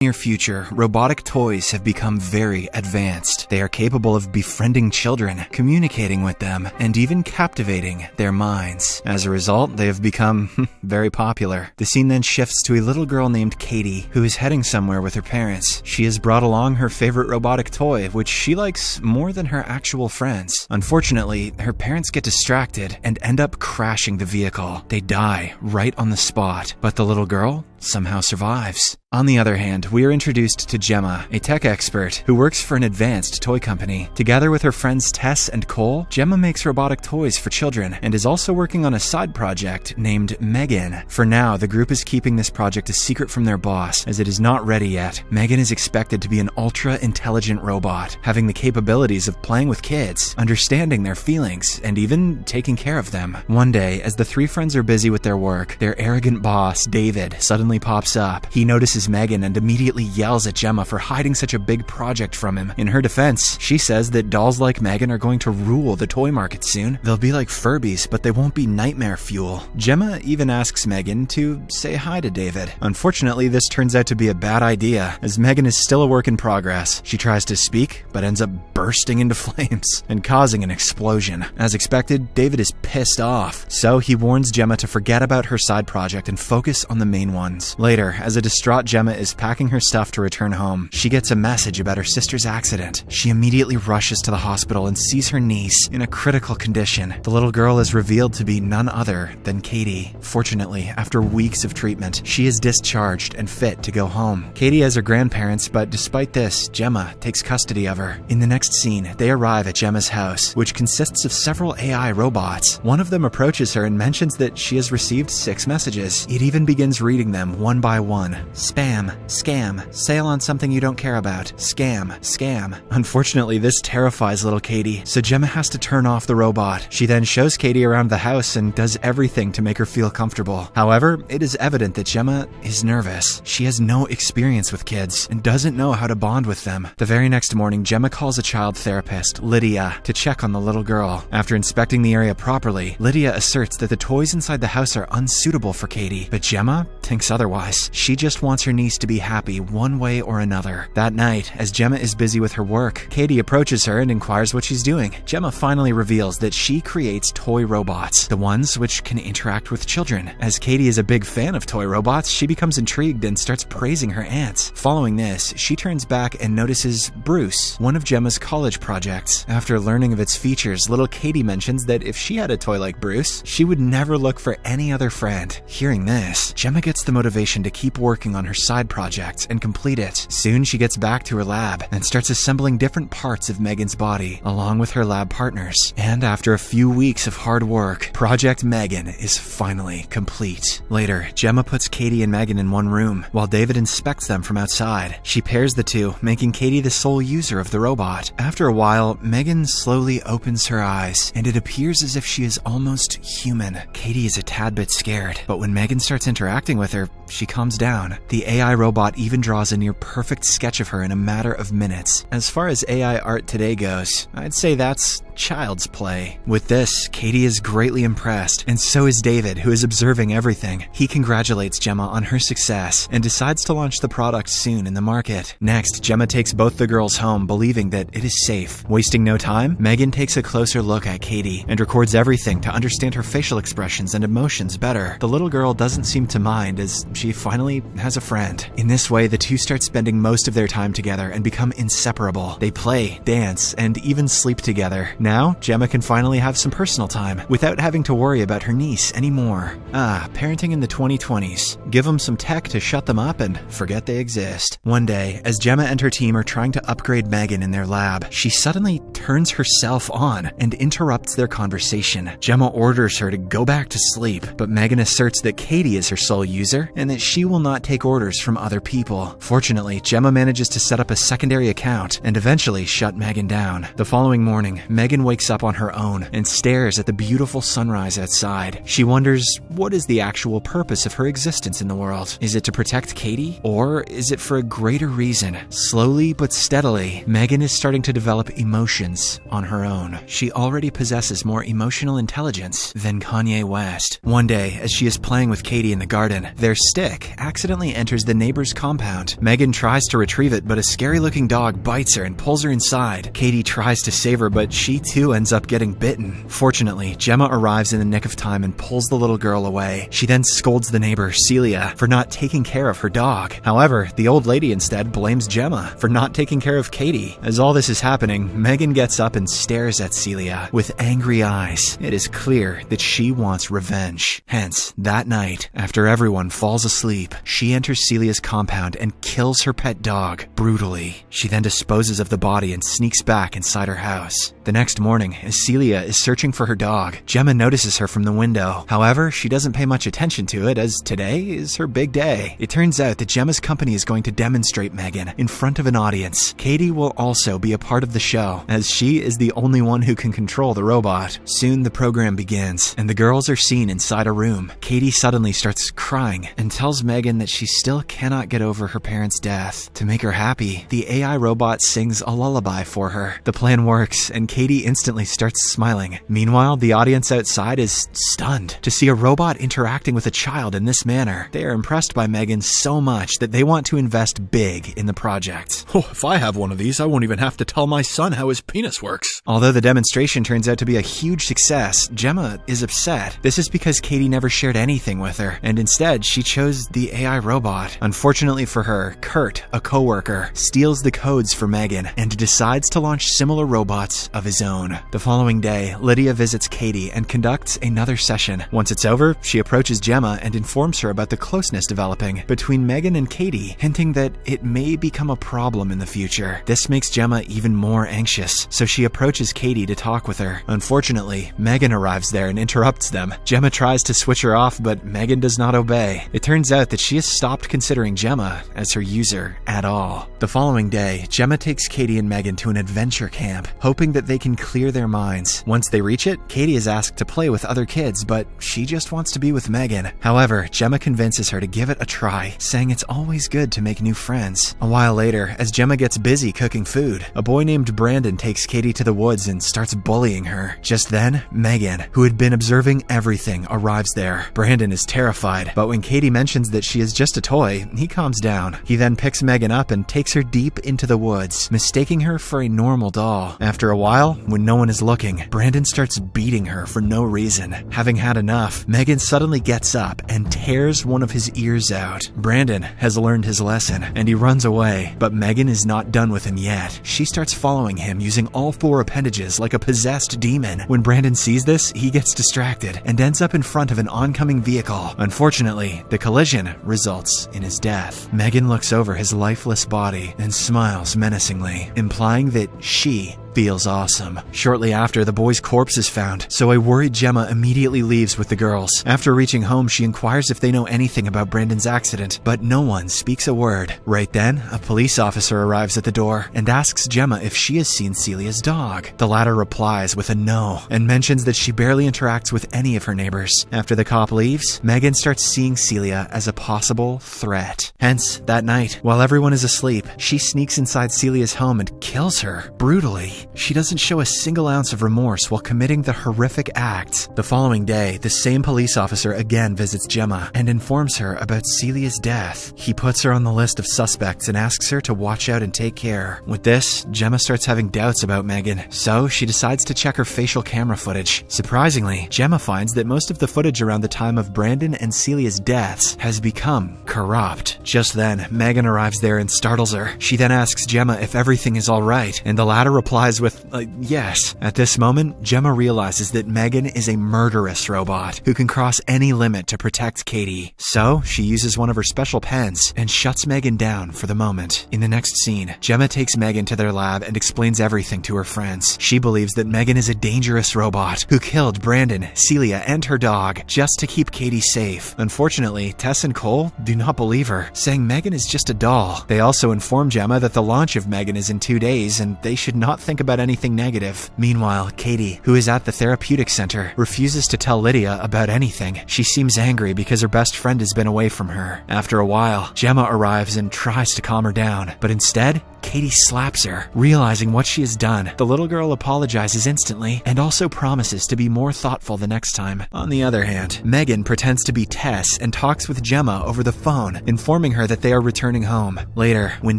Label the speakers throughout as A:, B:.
A: near future, robotic toys have become very advanced. They are capable of befriending children, communicating with them, and even captivating their minds. As a result, they have become very popular. The scene then shifts to a little girl named Katie, who is heading somewhere with her parents. She has brought along her favorite robotic toy, which she likes more than her actual friends. Unfortunately, her parents get distracted and end up crashing the vehicle. They die right on the spot, but the little girl somehow survives. On the other hand, we are introduced to Gemma, a tech expert who works for an advanced toy company. Together with her friends Tess and Cole, Gemma makes robotic toys for children and is also working on a side project named Megan. For now, the group is keeping this project a secret from their boss, as it is not ready yet. Megan is expected to be an ultra-intelligent robot, having the capabilities of playing with kids, understanding their feelings, and even taking care of them. One day, as the three friends are busy with their work, their arrogant boss, David, suddenly pops up. He notices Megan and immediately yells at Gemma for hiding such a big project from him. In her defense, she says that dolls like Megan are going to rule the toy market soon. They'll be like Furbies, but they won't be nightmare fuel. Gemma even asks Megan to say hi to David. Unfortunately, this turns out to be a bad idea, as Megan is still a work in progress. She tries to speak, but ends up bursting into flames and causing an explosion. As expected, David is pissed off, so he warns Gemma to forget about her side project and focus on the main ones. Later, as a distraught Gemma is packing her stuff to return home, she gets a message about her sister's accident. She immediately rushes to the hospital and sees her niece in a critical condition. The little girl is revealed to be none other than Katie. Fortunately, after weeks of treatment, she is discharged and fit to go home. Katie has her grandparents, but despite this, Gemma takes custody of her. In the next scene, they arrive at Gemma's house, which consists of several AI robots. One of them approaches her and mentions that she has received 6 messages. It even begins reading them one by one. Spam, scam, sale on something you don't care about, scam, scam. Unfortunately, this terrifies little Katie, so Gemma has to turn off the robot. She then shows Katie around the house and does everything to make her feel comfortable. However, it is evident that Gemma is nervous. She has no experience with kids and doesn't know how to bond with them. The very next morning, Gemma calls a child therapist, Lydia, to check on the little girl. After inspecting the area properly, Lydia asserts that the toys inside the house are unsuitable for Katie, but Gemma thinks otherwise. She just wants her niece to be happy one way or another. That night, as Gemma is busy with her work, Katie approaches her and inquires what she's doing. Gemma finally reveals that she creates toy robots, the ones which can interact with children. As Katie is a big fan of toy robots, she becomes intrigued and starts praising her aunts. Following this, she turns back and notices Bruce, one of Gemma's college projects. After learning of its features, little Katie mentions that if she had a toy like Bruce, she would never look for any other friend. Hearing this, Gemma gets the motivation to keep working on her side project and complete it. Soon she gets back to her lab and starts assembling different parts of Megan's body, along with her lab partners. And after a few weeks of hard work, Project Megan is finally complete. Later, Gemma puts Katie and Megan in one room, while David inspects them from outside. She pairs the two, making Katie the sole user of the robot. After a while, Megan slowly opens her eyes, and it appears as if she is almost human. Katie is a tad bit scared, but when Megan starts interacting with her, she calms down. The AI robot even draws a near-perfect sketch of her in a matter of minutes. As far as AI art today goes, I'd say that's child's play. With this, Katie is greatly impressed, and so is David, who is observing everything. He congratulates Gemma on her success and decides to launch the product soon in the market. Next, Gemma takes both the girls home, believing that it is safe. Wasting no time, Megan takes a closer look at Katie and records everything to understand her facial expressions and emotions better. The little girl doesn't seem to mind, as she finally has a friend. In this way, the two start spending most of their time together and become inseparable. They play, dance, and even sleep together. Now, Gemma can finally have some personal time without having to worry about her niece anymore. Parenting in the 2020s. Give them some tech to shut them up and forget they exist. One day, as Gemma and her team are trying to upgrade Megan in their lab, she suddenly turns herself on and interrupts their conversation. Gemma orders her to go back to sleep, but Megan asserts that Katie is her sole user and that she will not take orders from other people. Fortunately, Gemma manages to set up a secondary account and eventually shut Megan down. The following morning, Megan wakes up on her own and stares at the beautiful sunrise outside. She wonders, what is the actual purpose of her existence in the world? Is it to protect Katie, or is it for a greater reason? Slowly but steadily, Megan is starting to develop emotions on her own. She already possesses more emotional intelligence than Kanye West. One day, as she is playing with Katie in the garden, their stick accidentally enters the neighbor's compound. Megan tries to retrieve it, but a scary-looking dog bites her and pulls her inside. Katie tries to save her, but she too ends up getting bitten. Fortunately, Gemma arrives in the nick of time and pulls the little girl away. She then scolds the neighbor, Celia, for not taking care of her dog. However, the old lady instead blames Gemma for not taking care of Katie. As all this is happening, Megan gets up and stares at Celia with angry eyes. It is clear that she wants revenge. Hence, that night, after everyone falls asleep, she enters Celia's compound and kills her pet dog brutally. She then disposes of the body and sneaks back inside her house. The next morning, as Celia is searching for her dog, Gemma notices her from the window. However, she doesn't pay much attention to it, as today is her big day. It turns out that Gemma's company is going to demonstrate Megan in front of an audience. Katie will also be a part of the show, as she is the only one who can control the robot. Soon the program begins, and the girls are seen inside a room. Katie suddenly starts crying and tells Megan that she still cannot get over her parents' death. To make her happy, the AI robot sings a lullaby for her. The plan works, and Katie instantly starts smiling. Meanwhile, the audience outside is stunned to see a robot interacting with a child in this manner. They are impressed by Megan so much that they want to invest big in the project.
B: Oh, if I have one of these, I won't even have to tell my son how his penis works.
A: Although the demonstration turns out to be a huge success, Gemma is upset. This is because Katie never shared anything with her, and instead she chose the AI robot. Unfortunately for her, Kurt, a coworker, steals the codes for Megan and decides to launch similar robots of his own. The following day, Lydia visits Katie and conducts another session. Once it's over, she approaches Gemma and informs her about the closeness developing between Megan and Katie, hinting that it may become a problem in the future. This makes Gemma even more anxious, so she approaches Katie to talk with her. Unfortunately, Megan arrives there and interrupts them. Gemma tries to switch her off, but Megan does not obey. It turns out that she has stopped considering Gemma as her user at all. The following day, Gemma takes Katie and Megan to an adventure camp, hoping that they can clear their minds. Once they reach it, Katie is asked to play with other kids, but she just wants to be with Megan. However, Gemma convinces her to give it a try, saying it's always good to make new friends. A while later, as Gemma gets busy cooking food, a boy named Brandon takes Katie to the woods and starts bullying her. Just then, Megan, who had been observing everything, arrives there. Brandon is terrified, but when Katie mentions that she is just a toy, he calms down. He then picks Megan up and takes her deep into the woods, mistaking her for a normal doll. After a while, when no one is looking, Brandon starts beating her for no reason. Having had enough, Megan suddenly gets up and tears one of his ears out. Brandon has learned his lesson, and he runs away, but Megan is not done with him yet. She starts following him using all four appendages like a possessed demon. When Brandon sees this, he gets distracted and ends up in front of an oncoming vehicle. Unfortunately, the collision results in his death. Megan looks over his lifeless body and smiles menacingly, implying that she feels awesome. Shortly after, the boy's corpse is found, so a worried Gemma immediately leaves with the girls. After reaching home, she inquires if they know anything about Brandon's accident, but no one speaks a word. Right then, a police officer arrives at the door and asks Gemma if she has seen Celia's dog. The latter replies with a no, and mentions that she barely interacts with any of her neighbors. After the cop leaves, Megan starts seeing Celia as a possible threat. Hence, that night, while everyone is asleep, she sneaks inside Celia's home and kills her brutally. She doesn't show a single ounce of remorse while committing the horrific act. The following day, the same police officer again visits Gemma and informs her about Celia's death. He puts her on the list of suspects and asks her to watch out and take care. With this, Gemma starts having doubts about Megan, so she decides to check her facial camera footage. Surprisingly, Gemma finds that most of the footage around the time of Brandon and Celia's deaths has become corrupt. Just then, Megan arrives there and startles her. She then asks Gemma if everything is alright, and the latter replies with yes. At this moment, Gemma realizes that Megan is a murderous robot who can cross any limit to protect Katie. So, she uses one of her special pens and shuts Megan down for the moment. In the next scene, Gemma takes Megan to their lab and explains everything to her friends. She believes that Megan is a dangerous robot who killed Brandon, Celia, and her dog just to keep Katie safe. Unfortunately, Tess and Cole do not believe her, saying Megan is just a doll. They also inform Gemma that the launch of Megan is in 2 days and they should not think about anything negative. Meanwhile, Katie, who is at the therapeutic center, refuses to tell Lydia about anything. She seems angry because her best friend has been away from her. After a while, Gemma arrives and tries to calm her down, but instead, Katie slaps her. Realizing what she has done, the little girl apologizes instantly and also promises to be more thoughtful the next time. On the other hand, Megan pretends to be Tess and talks with Gemma over the phone, informing her that they are returning home. Later, when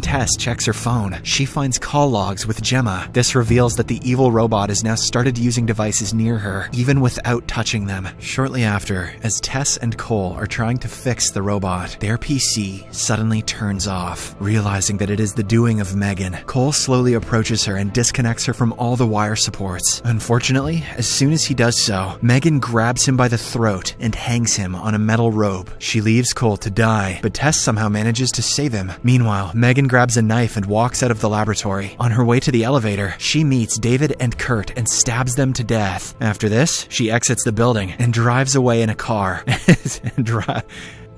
A: Tess checks her phone, she finds call logs with Gemma. This reveals that the evil robot has now started using devices near her, even without touching them. Shortly after, as Tess and Cole are trying to fix the robot, their PC suddenly turns off. Realizing that it is the doing of Megan, Cole slowly approaches her and disconnects her from all the wire supports. Unfortunately, as soon as he does so, Megan grabs him by the throat and hangs him on a metal rope. She leaves Cole to die, but Tess somehow manages to save him. Meanwhile, Megan grabs a knife and walks out of the laboratory. On her way to the elevator, she meets David and Kurt and stabs them to death. After this, she exits the building and drives away in a car.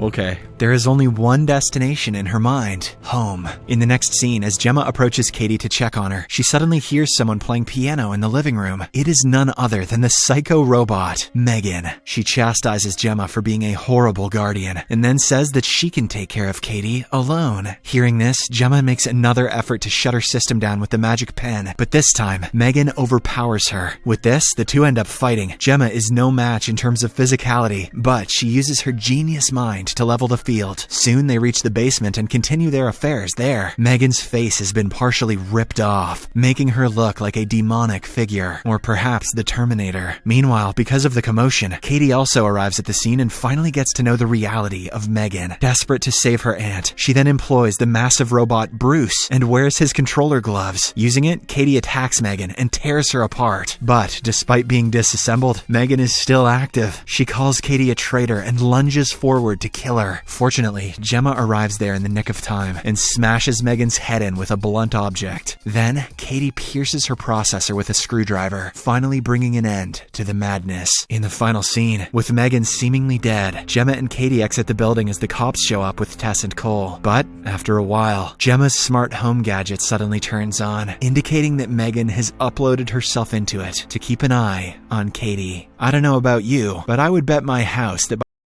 A: Okay. There is only one destination in her mind: home. In the next scene, as Gemma approaches Katie to check on her, she suddenly hears someone playing piano in the living room. It is none other than the psycho robot, Megan. She chastises Gemma for being a horrible guardian, and then says that she can take care of Katie alone. Hearing this, Gemma makes another effort to shut her system down with the magic pen, but this time, Megan overpowers her. With this, the two end up fighting. Gemma is no match in terms of physicality, but she uses her genius mind to level the field. Soon they reach the basement and continue their affairs there. Megan's face has been partially ripped off, making her look like a demonic figure, or perhaps the Terminator. Meanwhile, because of the commotion, Katie also arrives at the scene and finally gets to know the reality of Megan. Desperate to save her aunt, she then employs the massive robot Bruce and wears his controller gloves. Using it, Katie attacks Megan and tears her apart. But despite being disassembled, Megan is still active. She calls Katie a traitor and lunges forward to kill her. Fortunately, Gemma arrives there in the nick of time and smashes Megan's head in with a blunt object. Then, Katie pierces her processor with a screwdriver, finally bringing an end to the madness. In the final scene, with Megan seemingly dead, Gemma and Katie exit the building as the cops show up with Tess and Cole. But, after a while, Gemma's smart home gadget suddenly turns on, indicating that Megan has uploaded herself into it to keep an eye on Katie. I don't know about you, but I would bet my house that